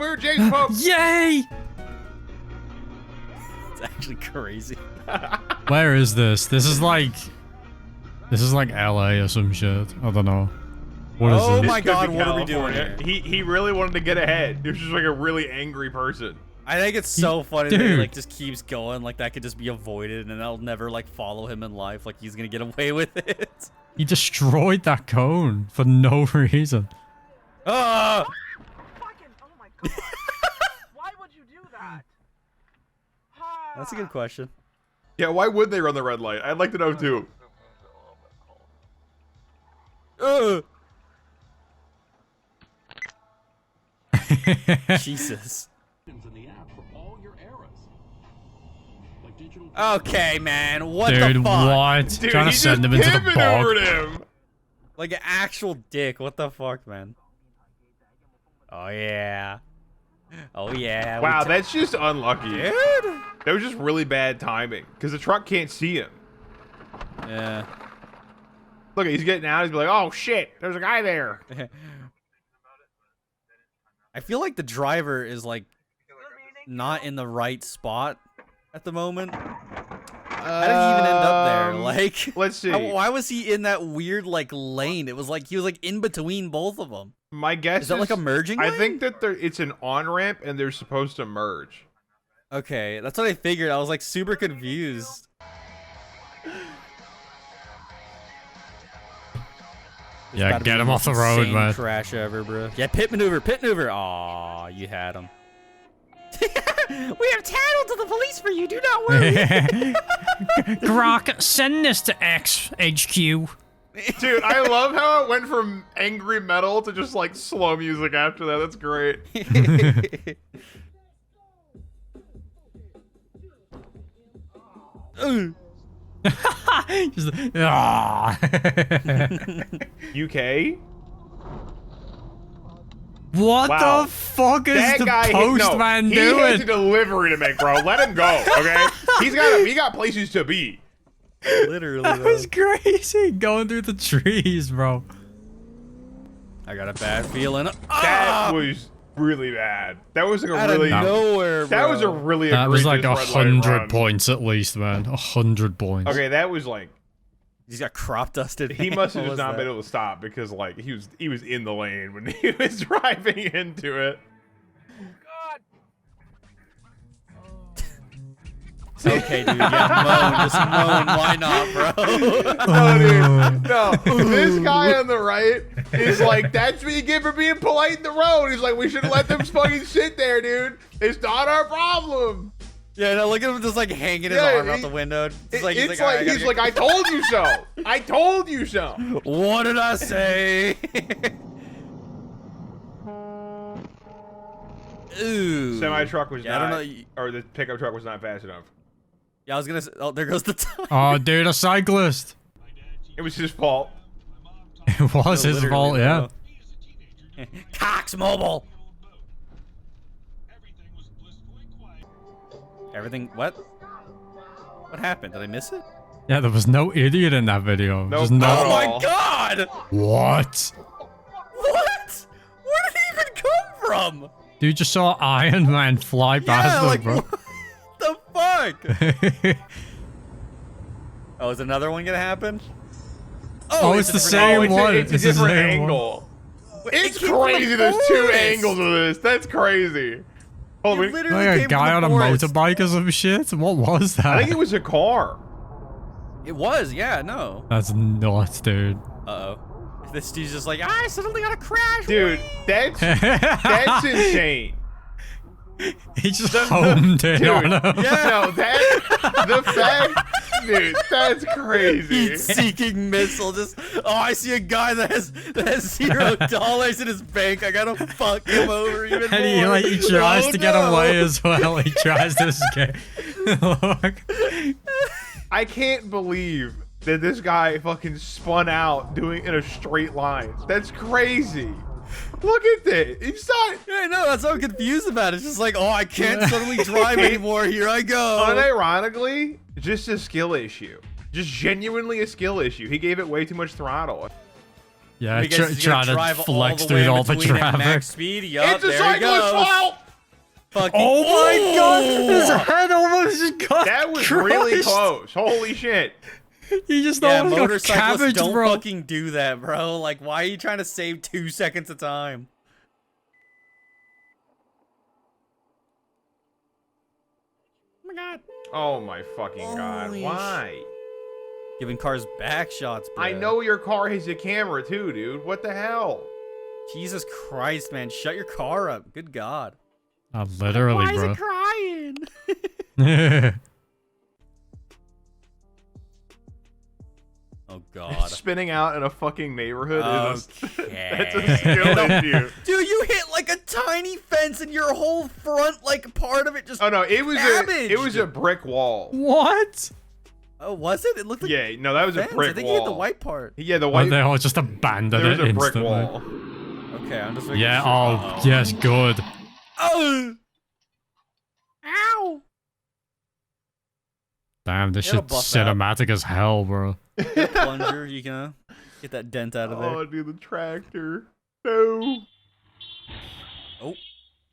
here, James Pope. Yay! It's actually crazy. Where is this? This is like LA or some shit. I don't know. What is Oh this? my God, Could be what are we doing California. here? He really wanted to get ahead. He was just like a really angry person. I think it's so funny that he Dude. like just keeps going, like that could just be avoided and I'll never like follow him in life, like he's gonna get away with it. He destroyed that cone for no reason. Ah! Fucking, oh my god. Why would you do that? That's a good question. Yeah, why would they run the red light? I'd like to know too. Jesus. Okay, man. What Dude, the fuck? what? Dude, Trying he to send just him into the pit bog. maneuvered him. Like an actual dick. What the fuck, man? Oh yeah. Oh yeah. Wow, that's just unlucky. dude. That was just really bad timing because the truck can't see him. Yeah. Look, he's getting out. He's like, "Oh shit, there's a guy there." I feel like the driver is like not in the right spot at the moment. How did he even end up there? Like, let's see. Why was he in that weird like lane? It was like he was like in between both of them. My guess Is that like a merging I lane? think that it's an on ramp and they're supposed to merge. Okay, that's what I figured. I was like super confused. This Yeah, gotta get be him the off the most road, insane man. Crash ever, bro. Yeah, pit maneuver, pit maneuver. Aw, you had him. We have tattled to the police for you. Do not worry. Grok, send this to XHQ. Dude, I love how it went from angry metal to just like slow music after that. That's great. Just, ah. UK? What Wow. the fuck is That the guy postman he has a doing? delivery to make, bro. Let him go, okay? He got places to be. Literally. That was crazy. Going through the trees, bro. I got a bad feeling. That Ah! was really bad. That was like a Out really of nowhere, bro. that was a really That was like egregious red light 100 run. points at least, man. 100 points. Okay, that was like He's got crop dusted. he hands. must have What just was not that? been able to stop because like he was in the lane when he was driving into it. God. Okay, dude. Yeah, moan. Just moan. Why not, bro? No, dude. No. This guy on the right is like, that's what you get for being polite in the road. He's like, we should let them fucking sit there, dude. It's not our problem. Yeah, no, look at him just like hanging his Yeah, arm out the window. It's like, it's "Alright, like, I gotta I told you so. I told you so. get-" What did I say? Ooh. Semi truck was Yeah, I not, don't know. or the pickup truck was not fast enough. Yeah, I was gonna say, oh, there goes the time. Oh, dude, a cyclist. It was his fault. It was his Literally, fault, yeah. bro. Cox Mobile. Everything, what? What happened? Did I miss it? Yeah, there was no idiot in that video. Nope. Just Oh, no. Oh my all. god! What? What? Where did he even come from? Dude just saw Iron Man fly past him, like, bro. what the fuck? Oh, is another one gonna happen? Oh, it's the same one. It's a It's the different same angle. It's came from the crazy. There's two forest. angles of this. That's crazy. Hold on, It wait. literally Like a came guy from on the a forest. motorbike or some shit? What was that? I think it was a car. It was, yeah, no. That's nuts, dude. Uh-oh. This dude's just like, I suddenly got a crash. Dude, that's insane. He just homed in Dude, on him. Yeah. No, the fact, dude, that's crazy. Heat-seeking missile. Just, oh, I see a guy that has $0 in his bank. I gotta fuck him over even more. And he, like, he tries Oh, to get no. away as well. He tries to escape. Look. I can't believe that this guy fucking spun out doing in a straight line. That's crazy. Look at this. He's not. Yeah, I know. That's what I'm confused about. It's just like, oh, I can't suddenly drive anymore. Here I go. Unironically, just a skill issue. Just genuinely a skill issue. He gave it way too much throttle. Yeah, I guess he's trying gonna drive to flex all the way through in all the between at traffic. max speed. Yup, It's a there he cyclist's goes. fault. Fucking Oh my god! His head almost got That was really crushed. close. Holy shit. He just Yeah, almost got motorcyclists cabbaged, don't bro. fucking do that, bro. Like, why are you trying to save 2 seconds of time? Oh my god. Oh my fucking god. Holy Why? Giving cars back shots, bro. I know your car has a camera too, dude. What the hell? Jesus Christ, man. Shut your car up. Good god. Literally, Why is bro. it crying? Oh god. Spinning out in a fucking neighborhood is Okay. that's a skill issue. Dude, you hit like a tiny fence and your whole front, like, part of it just... Oh no, it was Cabbaged. a brick wall. What? Oh, was it? It looked like Yeah, no, that was fence. a brick I think wall. you hit the white part. Yeah, the Oh, white. they all just abandoned There was it a brick instantly. wall. Okay, I'm just making Yeah, sure. oh, Uh-oh. yes, good. Oh! Ow! Damn, this It'll shit's buff out. cinematic as hell, bro. Plunger, you can get that dent out of there. Oh, dude, the tractor. No. Oh.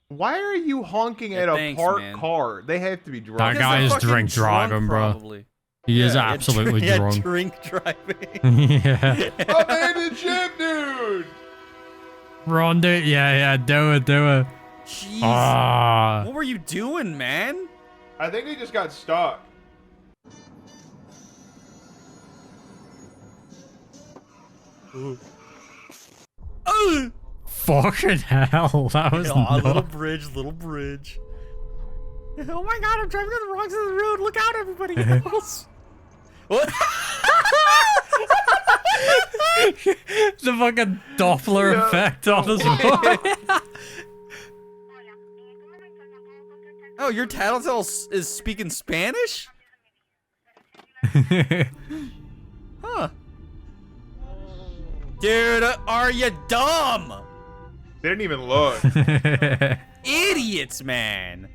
Why are you honking Yeah, at a thanks, parked man. car? They have to be drunk. That Because guy they're is fucking drink driving, bro. Probably. He is Yeah, absolutely yeah, drunk. drink driving. Yeah. Abandoned ship, dude. Ron, dude. Yeah, do it. Jeez. Ah. What were you doing, man? I think they just got stuck. Oh! Fucking hell, that was Aw, little nuts. bridge. Oh my god, I'm driving on the wrong side of the road. Look out, everybody else. What? The fucking Doppler Yeah. effect on his voice. Oh, your tattletale is speaking Spanish? Huh. Dude, are you dumb? They didn't even look. Idiots, man.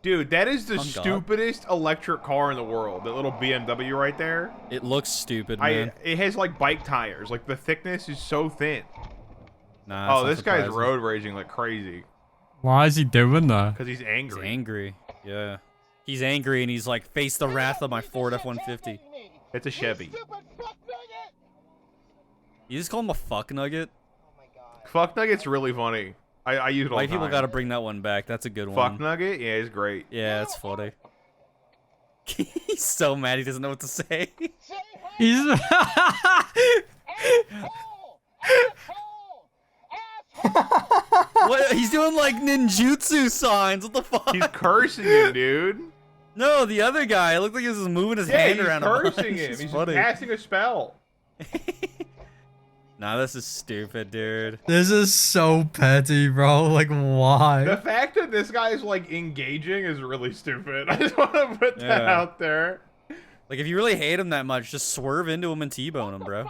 Dude, that is the On God. stupidest electric car in the world. That little BMW right there. It looks stupid, man. It has like bike tires. Like the thickness is so thin. Nah, Oh, it's this not guy's surprising. road raging like crazy. Why is he doing that? Because he's He's angry. angry. Yeah. He's angry and he's like, face the wrath of my Ford F-150. It's a Chevy. You just call him a fuck nugget? Fuck Nugget's really funny. I use it all White the people time. gotta bring that one back. That's a good Fuck one. Nugget? Yeah, he's great. Yeah, that's funny. He's so mad he doesn't know what to say. He's What? He's doing like ninjutsu signs. What the fuck? He's cursing him, dude. No, the other guy. It looked like he was just moving his Yeah, hand he's around. a bunch. cursing him. It's He's funny. casting a spell. Nah, this is stupid, dude. This is so petty, bro. Like, why? The fact that this guy is like engaging is really stupid. I just want to put that Yeah. out there. Like, if you really hate him that much, just swerve into him and T-bone him, bro.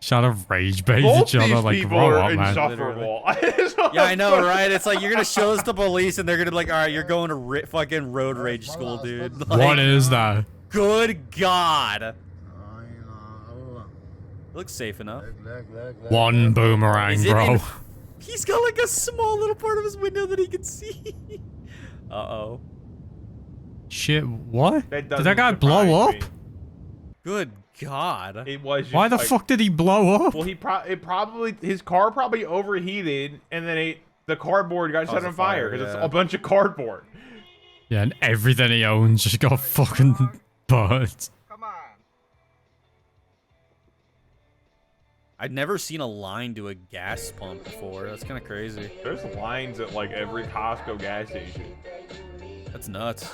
Trying to rage bait Both each other, these like, people grow are up, man. insufferable. I just wanna Yeah, I know, put- right? It's like you're gonna show this to police, and they're gonna be like, "All right, you're going to fucking road rage school, dude." Like, What is that? Good God. Looks safe enough. One boomerang, Is it bro. in- He's got like a small little part of his window that he can see. Uh-oh. Shit, what? That Did that doesn't guy blow up? surprise Good God. me. It was just Why the like- fuck did he blow up? Well, his car probably overheated, and then the cardboard got set Caused on a fire fire, because it's yeah. a bunch of cardboard. Yeah, and everything he owns just got fucking burnt. Come on. I'd never seen a line to a gas pump before. That's kind of crazy. There's lines at like every Costco gas station. That's nuts.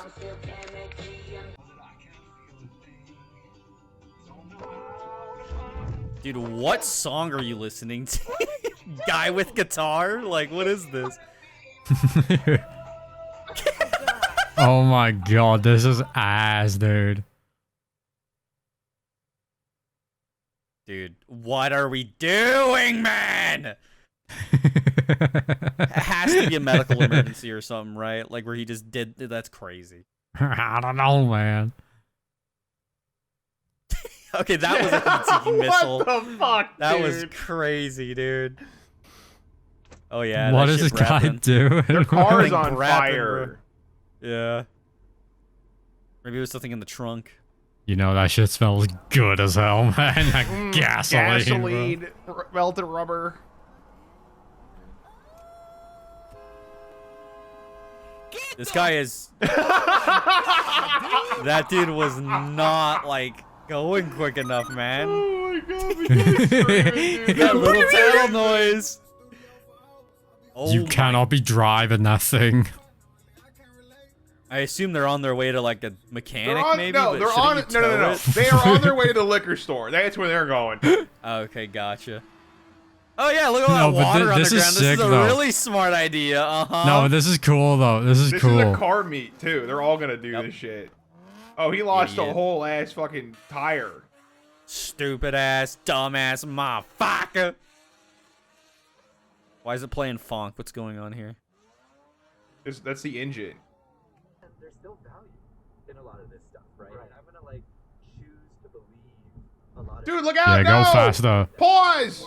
Dude, what song are you listening to? Guy with guitar? Like, what is this? Oh my god, this is ass, dude. Dude, what are we doing, man? It has to be a medical emergency or something, right? Like where he just did. That's crazy. I don't know, man. Okay, that was a heat-seeking missile. What the fuck, That dude? was crazy, dude. Oh yeah. What that does shit this guy rapping. do? Their car is Thing on rapping, fire. Yeah. Maybe it was something in the trunk. You know, that shit smells good as hell, man. That gasoline. Gasoline, melted rubber. This guy is. That dude was not like going quick enough, man. Oh my god, the guy's screaming, dude. That little tail noise. Oh You my- cannot be driving that thing. I assume they're on their way to like a mechanic, They're on, maybe. no, but they're shouldn't on. you No, no, tow no, no. it? They are on their way to the liquor store. That's where they're going. Okay, gotcha. Oh yeah, look at all No, that but water on the this ground. is This is sick, a though. really smart idea. No, but this is cool though. This is This cool. is a car meet too. They're all gonna do Yep. this shit. Oh, he lost a Idiot. whole ass fucking tire. Stupid ass, dumbass motherfucker. Why is it playing funk? What's going on here? That's the engine. There's still value in a lot of this stuff, right? And I'm gonna like choose to believe a lot of Dude, look out! Yeah, no! go faster. Pause.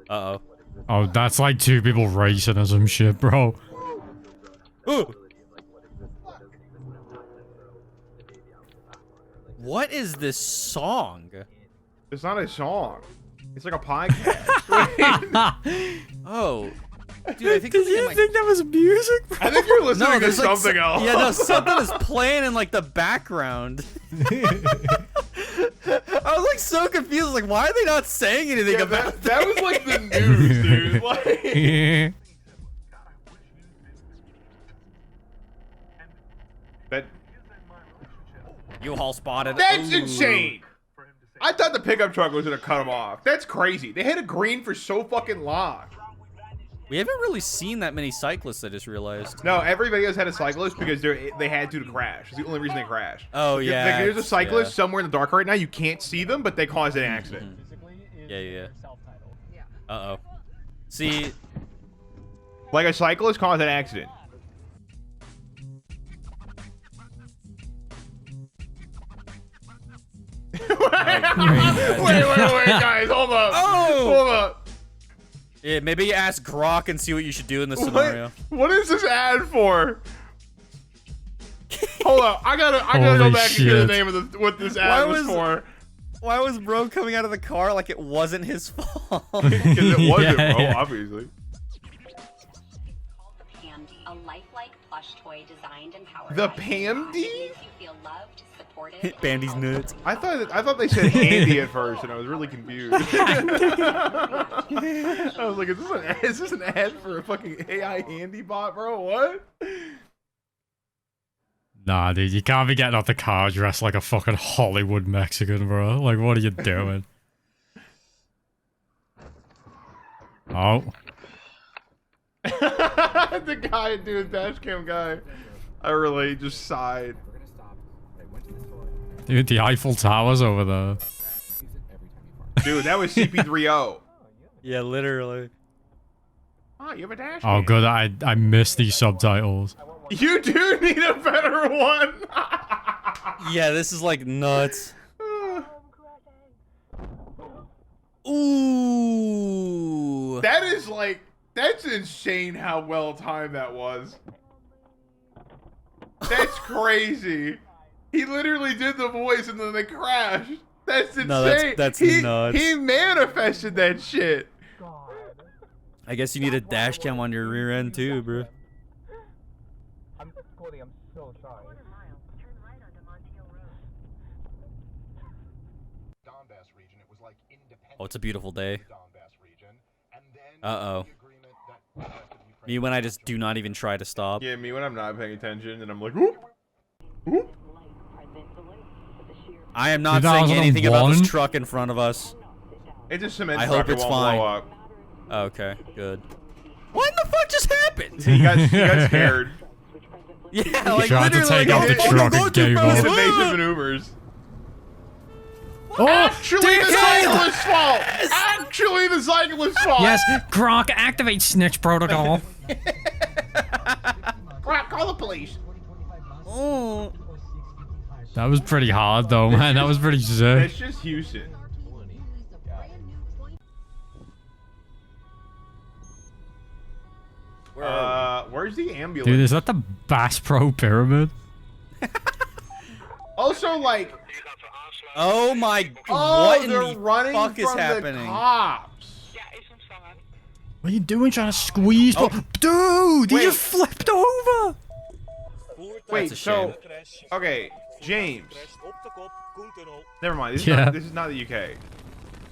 Uh oh. Oh, that's like two people racing or some shit, bro. Ooh. What is this song? It's not a song. It's like a podcast. Oh. Dude, I think Did this is you like... think that was music, bro? I think you're listening to there's like something else. Yeah, no, something is playing in like the background. I was like so confused. Like, why are they not saying anything Yeah, about that was like the news, dude. Like, that. U-Haul spotted? That's Ooh. insane. I thought the pickup truck was gonna cut him off. That's crazy. They had a green for so fucking long. We haven't really seen that many cyclists, I just realized. No, every video's had a cyclist because they had to crash. It's the only reason they crashed. Oh, Like, yeah. there's a cyclist yeah. somewhere in the dark right now. You can't see them, but they caused an accident. Yeah. Uh-oh. See, Like a cyclist caused an accident. wait, guys, hold up. Oh! Hold up. yeah, maybe ask Grok and see what you should do in this scenario. What is this ad for? Hold up, I gotta go Holy back and get the shit. name of what this Why ad was was- for. Why was bro coming out of the car like it wasn't his fault? Because it wasn't, Yeah, bro, yeah. obviously. Called the Pandy, a lifelike plush toy designed and powered The by Pandy? It makes you feel loved, supported, and Bandy's held. nuts. I thought they said handy at first, and I was really confused. I was like, is this an ad for a fucking AI handy bot, bro? What? Nah, dude, you can't be getting out the car dressed like a fucking Hollywood Mexican, bro. Like, what are you doing? Oh. The guy, dude, dash cam guy. I really just sighed. Dude, the Eiffel Tower's over there. Dude, that was CP3O. Yeah, literally. Oh, you have a dash Oh, cam. good. I missed these subtitles. You do need a better one. Yeah, this is like nuts. Ooh. That is like, that's insane how well timed that was. That's crazy. He literally did the voice and then they crashed. That's insane. No, that's nuts. He manifested that shit. I guess you need a dash cam on your rear end too, bro. I'm so sorry. Donbass region. It was like independent Oh, it's a beautiful day. Donbass region. And then Uh-oh. the agreement that Me when I just do not even try to stop. Yeah, me when I'm not paying attention and I'm like, whoop, whoop. I am not saying anything about this 2001? truck in front of us. It's a cement I truck. hope It it's won't fine. blow up. Okay, good. What in the fuck just happened? He got scared. Yeah, like tried to literally take like, out the oh, truck go and too gave fast. up. It's evasive maneuvers. Oh, Actually, the cyclist's fault. Actually, the cyclist's fault. yes, Gronk, activate snitch protocol. Crap, call the police. Oh. That was pretty hard though, man. That was pretty sick. That's just Houston. Where's the ambulance? Dude, is that the Bass Pro Pyramid? Also, like, Oh my! oh, what in they're the running fuck from is the happening? cops. What are you doing trying to squeeze? Dude, he Wait. just flipped over. Wait, a so okay, James. Never mind. Yeah. This is not the UK.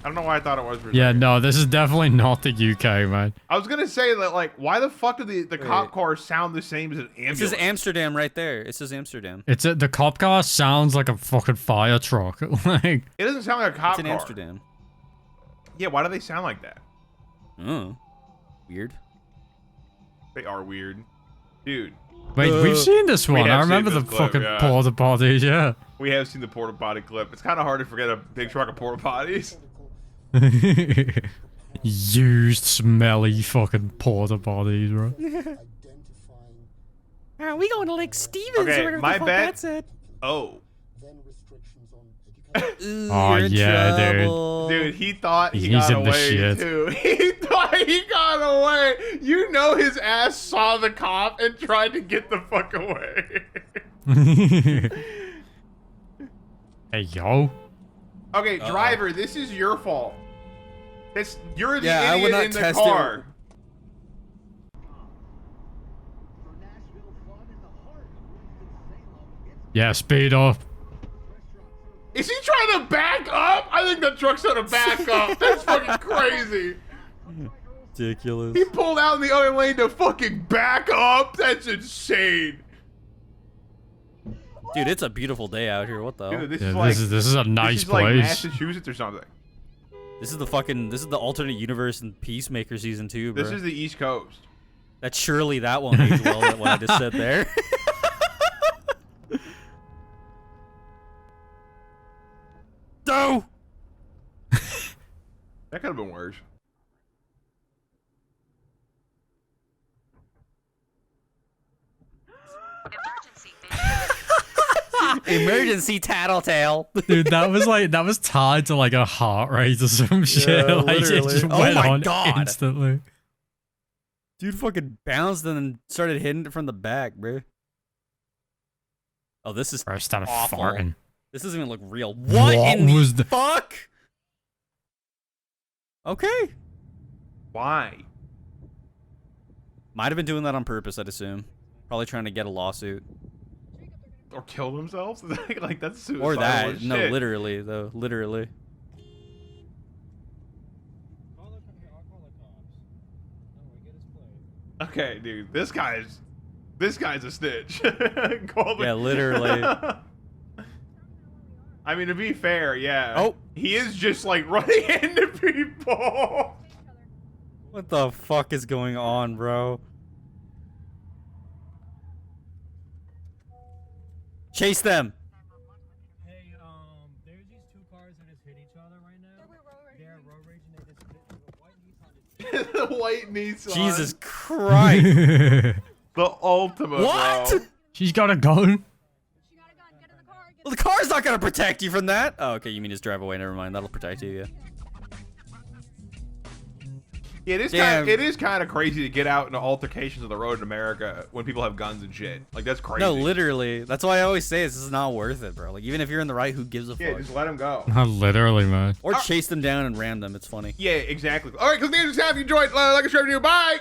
I don't know why I thought it was. Yeah, no, this is definitely not the UK, man. I was gonna say that, like, why the fuck do the cop cars sound the same as an ambulance? It says Amsterdam right there. It says Amsterdam. It's the cop car sounds like a fucking fire truck. Like, It doesn't sound like a cop It's in car. Amsterdam. Yeah, why do they sound like that? Oh, weird. They are weird, dude. wait, we've seen this one. have I remember seen the this clip, fucking yeah. porta potties. Yeah. We have seen the porta potty clip. It's kind of hard to forget a big truck of porta potties. Used, smelly fucking porta potties, bro. Are we going to Lake Stevens? Okay, or whatever my the fuck bet- that said? Oh, Ooh, Oh, you're in yeah, dude. trouble. dude, he thought he He's got in the away shit. too. He thought he got away. You know his ass saw the cop and tried to get the fuck away. Hey, yo. Okay, driver, this is your fault. You're the Yeah, I would idiot not in the test it. car. Yeah, speed up. Is he trying to back up? I think the truck's trying to back up. That's fucking crazy. Ridiculous. He pulled out in the other lane to fucking back up. That's insane. Dude, it's a beautiful day out here. What the hell? Dude, this Yeah, is like this is a nice this is like place. Massachusetts or something. This is the alternate universe in Peacemaker season 2, bro. This is the East Coast. That's surely that won't age well. What I just said there. No. That could have been worse. Emergency tattletale. Dude, that was tied to like a heart rate or some shit. Like it literally. just Oh went my on God. instantly. Dude fucking bounced and then started hitting it from the back, bro. Oh, this is Bro, started awful. farting. This doesn't even look real. What in was the fuck? Okay. Why? Might have been doing that on purpose, I'd assume. Probably trying to get a lawsuit. Or kill themselves? Like that's suicidal Or that. as No, shit. literally, though. Literally. Okay, dude, this guy's a snitch. Call the- Yeah, literally. I mean, to be fair, yeah. Oh. He is just like running into people. What the fuck is going on, bro? Chase them. Hey, there's these two cars that just hit each other right now. They're road raging. They just hit the white Nissan. The white Nissan. Jesus Christ. The ultimate. What? Bro. She's got a gun. Well, the car's not gonna protect you from that. Oh, okay. You mean just drive away? Never mind. That'll protect you. Yeah. Yeah, Damn. it is kind of crazy to get out into altercations on the road in America when people have guns and shit. Like that's crazy. No, literally. That's why I always say this is not worth it, bro. Like even if you're in the right, who gives a Yeah, fuck? just let him go. Literally, man. Or chase them down and ram them. It's funny. Yeah, exactly. All right, because the end of this time, if you enjoyed, like and share with you. Bye.